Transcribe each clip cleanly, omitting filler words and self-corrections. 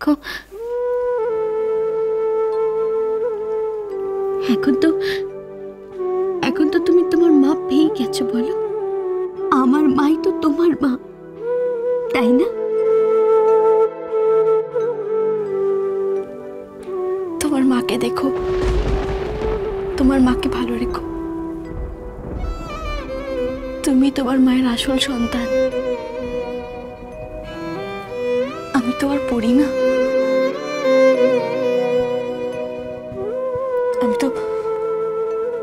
দেখো এখন তো তুমি তোমার মা পেয়ে গেছো, বলো? আমার মাই তো তোমার মা, তাই না? তোমার মাকে দেখো, তোমার মাকে ভালো রেখো। তুমি তোমার মায়ের আসল সন্তান। আমি তো আর পড়ি না,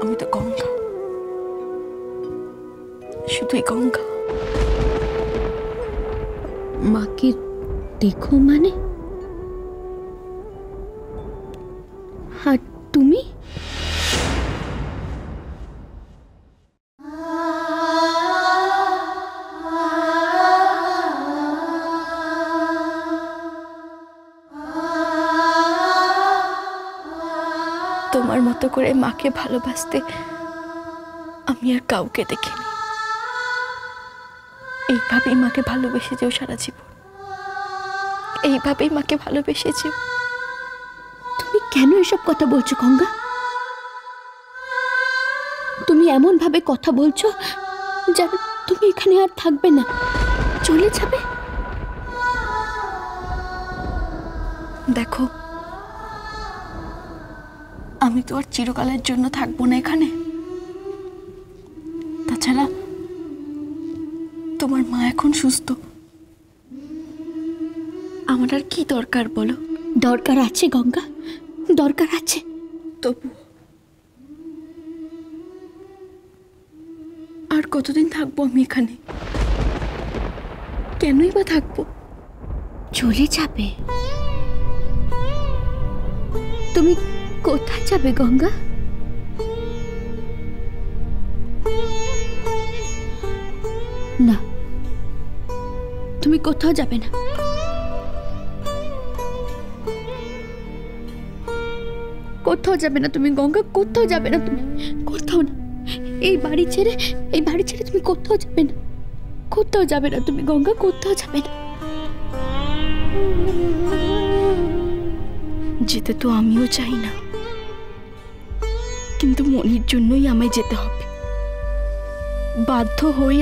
আমি তো গঙ্গা, শুধুই গঙ্গা। মাকে দেখো মানে? আর তুমি? তোমার মতো করে মাকে ভালোবাসতে আমি আর কাউকে দেখিনি। এইভাবেই মাকে ভালোবেসে যেও সারা জীবন, এইভাবেই মাকে ভালোবেসে যেও। তুমি কেন এসব কথা বলছো গঙ্গা? তুমি এমন ভাবে কথা বলছো যেন তুমি এখানে আর থাকবে না, চলে যাবে। দেখো, আমি তো আর চিরকালের জন্য থাকবো না এখানে। তাছাড়া তোমার মা এখন সুস্থ, আমার আর কি দরকার বলো? দরকার আছে গঙ্গা, দরকার আছে। তবু আর কতদিন থাকবো আমি এখানে? কেনই বা থাকবো? চলে যাবে। তুমি কোথায় যাবে গঙ্গা? না, তুমি কোথাও যাবে না। কোথাও যাবে না তুমি গঙ্গা, কোথাও যাবে না তুমি, কোথাও না। এই বাড়ি ছেড়ে তুমি কোথাও যাবে না, কোথাও যাবে না তুমি গঙ্গা, কোথাও যাবে না। যেতে তো আমিও চাই না, কিন্তু মনির জন্যই আমায় যেতে হবে। বাধ্য হয়ে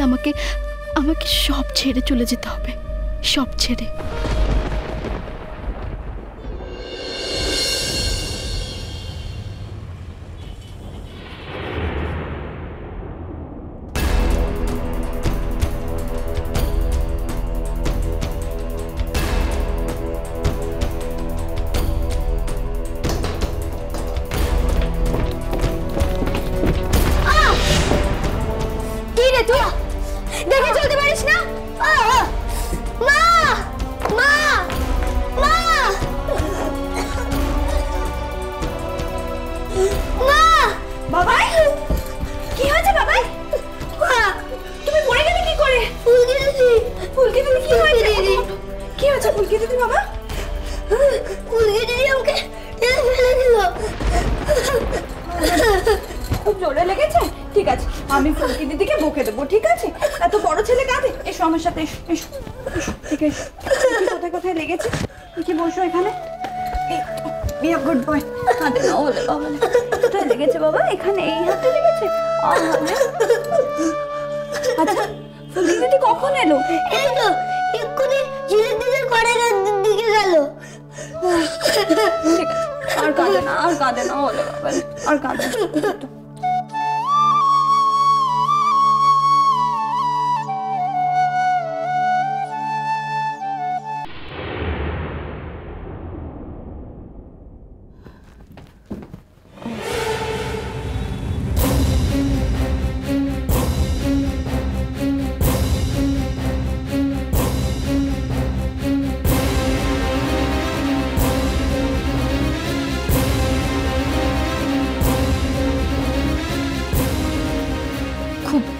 আমাকে সব ছেড়ে চলে যেতে হবে, সব ছেড়ে। দেখে চলতে পারিস না? মা, মা, মা, মা, বাবাই, কি হয়েছে বাবাই? তুমি পড়ে গেলে কি করে? ফুলকি দিদি, কি হয়েছে দিদি? কি হয়েছে ফুলকি দিদি বাবা? ফুলকি দিদি আমাকে টেনে ফেলে দিল। খুব জোরে লেগেছে? ঠিক আছে, আমি ফুলকি দিদিকে বকে দেবো, ঠিক আছে? এত বড় ছেলে কাঁদে, এসো আমার সাথে, এসো এসো এসো, ঠিক আছে? কোথায় কোথায় লেগেছে? কি বসো এখানে? গুড বয়, কাঁদে না বলে বাবা। কোথায় লেগেছে বাবা? এখানে, এই হাতে লেগেছে? আচ্ছা, ফুলকি দিদি কখন এলো? এই তো এক্ষুনি ঝিলিক দিদির ঘরের দিকে গেল। ঠিক আছে, আর কাঁদে না, আর কাঁদে না বলে বাবা, আর কাঁদে না।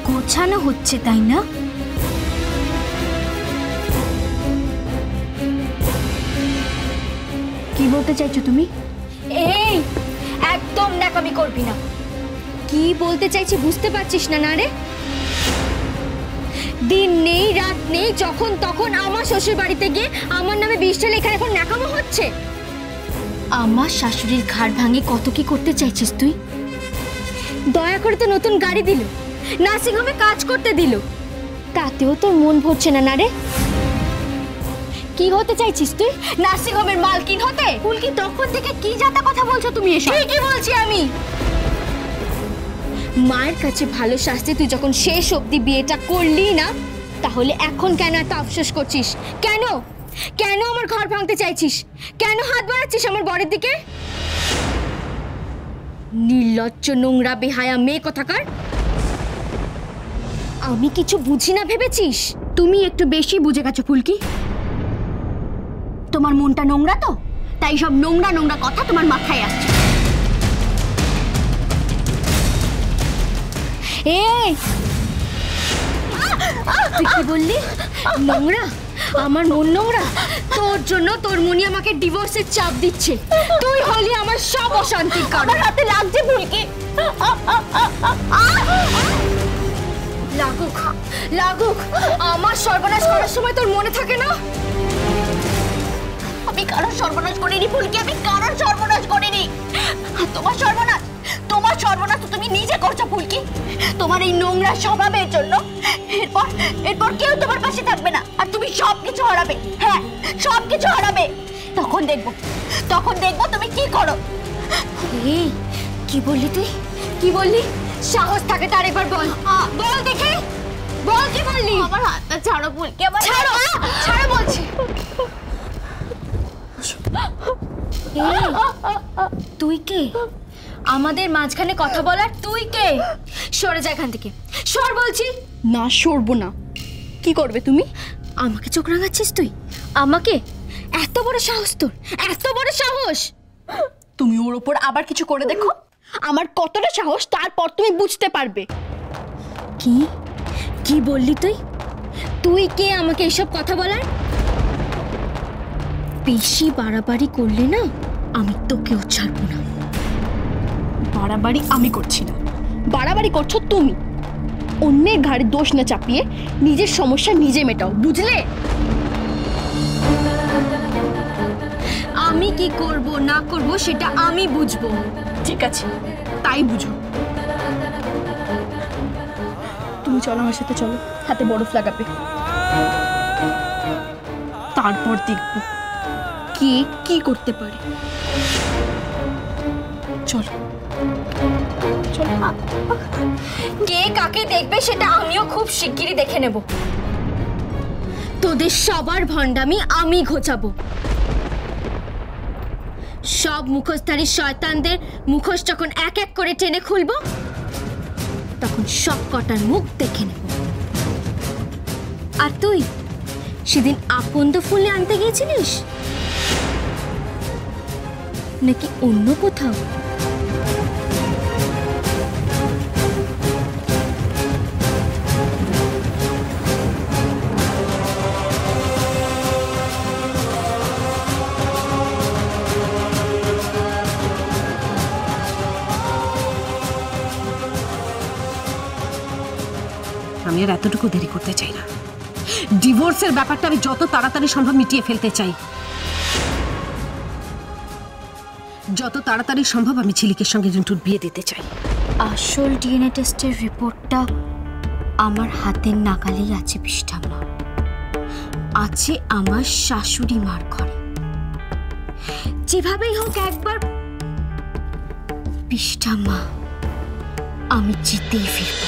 গোছানো হচ্ছে, তাই না? কি বলতে চাইছো তুমি? এই একদম ন্যাকামি করবি না। কি বলতে চাইছি বুঝতে পারছিস না? না রে, দিন নেই রাত নেই, যখন তখন আমার শ্বশুর বাড়িতে গিয়ে আমার নামে বিষটা লেখা এখন ন্যাকামো হচ্ছে। আমার শাশুড়ির ঘাড় ভাঙে কত কি করতে চাইছিস তুই? দয়া করে তো নতুন গাড়ি দিল, নার্সিংহোমে কাজ করতে দিল, তাতেও তোর মন ভরছে না। না রে, কি হতে চাইছিস তুই? নার্সিংহোমের মালকিন হতে? ফুলকি, তখন থেকে কি যাতা কথা বলছো তুমি এসব? ঠিকই বলছি আমি। মায়ের কাছে ভালো শাস্তি তুই যখন শেষ অবধি বিয়েটা করলি না, তাহলে এখন কেন এত আফসোস করছিস? কেন কেন আমার ঘর ভাঙতে চাইছিস? কেন হাত বাড়াচ্ছিস আমার বরের দিকে? নির্লজ্জ নোংরা বেহায়া মেয়ে কোথাকার। আমি কিছু বুঝি না ভেবেছিস? তুমি একটু বেশি বুঝে গেছো ফুলকি। তোমার মনটা নোংরা তো, তাই সব নোংরা নোংরা কথা তোমার মাথায় আসছে। এই, তুই কি বললি? নোংরা? আমার মন নোংরা? তোর জন্য তোর মনি আমাকে ডিভোর্সের চাপ দিচ্ছে। তুই হলি আমার সব অশান্তির কারণ। আমার হাতে লাগছে ফুলকি। লাগুক লাগুক, আমার সর্বনাশ করার সময় তোর মনে থাকে না? আমি কারোর সর্বনাশ করিনি ফুলকি, আমি কারোর সর্বনাশ করিনি। তোমার সর্বনাশ, তোমার সর্বনাশ তো তুমি নিজে করছো ফুলকি। তোমার এই নোংরা স্বভাবের জন্য এরপর কেউ তোমার পাশে থাকবে না, আর তুমি সবকিছু হারাবে। হ্যাঁ, সবকিছু হারাবে। তখন দেখবো তুমি কি করো। এই, কি বললি তুই? কি বললি? সাহস থাকে তার একবার বল, বল দেখে, বল কি বললি? আমার হাতটা ছাড়ো ফুলকি, আমার ছাড়ো, ছাড়ো বলছি। তুই কে আমাদের মাঝখানে কথা বলার? তুই কে? সরে যা এখান থেকে, সর বলছি। না, সরবো না। কি করবে তুমি? আমাকে চোখ রাঙাচ্ছিস তুই? আমাকে? এত বড় সাহস তোর, এত বড় সাহস! তুমি ওর উপর আবার কিছু করে দেখো, আমার কতটা সাহস, তারপর তুমি বুঝতে পারবে। কি কি বললি তুই? তুই কে আমাকে এসব কথা বলার? বেশি বাড়াবাড়ি করলে না, আমি তোকেও ছাড়বো না। বাড়াবাড়ি আমি করছি না, বাড়াবাড়ি করছো তুমি। অন্যের ঘাড়ে দোষ না চাপিয়ে নিজের সমস্যা নিজে মেটাও, বুঝলে? আমি কি করব না করব সেটা আমি বুঝবো। ঠিক আছে, তাই বুঝো। তুমি চলো আমার সাথে, চলো। হাতে বরফ লাগাবে, তারপর দেখবো কে কি করতে পারে। চলো চলো। কে কাকে দেখবে সেটা আমিও খুব শিগগিরই দেখে নেব। তোদের সবার ভণ্ডামি আমি ঘোচাবো। সব মুখোশধারী শয়তানদের মুখোশ যখন এক এক করে টেনে খুলবো, তখন সব কটার মুখ দেখে নেব। আর তুই সেদিন আপন্দ ফুলে আনতে গিয়েছিলিস নাকি অন্য কোথাও? আমি আর এতটুকু দেরি করতে চাই না। ডিভোর্সের ব্যাপারটা আমি যত তাড়াতাড়ি সম্ভব মিটিয়ে ফেলতে চাই। যত তাড়াতাড়ি সম্ভব আমি ঝিলিকের সঙ্গে রিন্টুর বিয়ে দিতে চাই। আসল ডিএনএ টেস্টের রিপোর্টটা আমার হাতের নাগালেই আছে বিষ্ঠাম্মা, আছে আমার শাশুড়ি মার ঘরে। যেভাবেই হোক একবার বিষ্ঠাম্মা, আমি জিতেই ফিরব।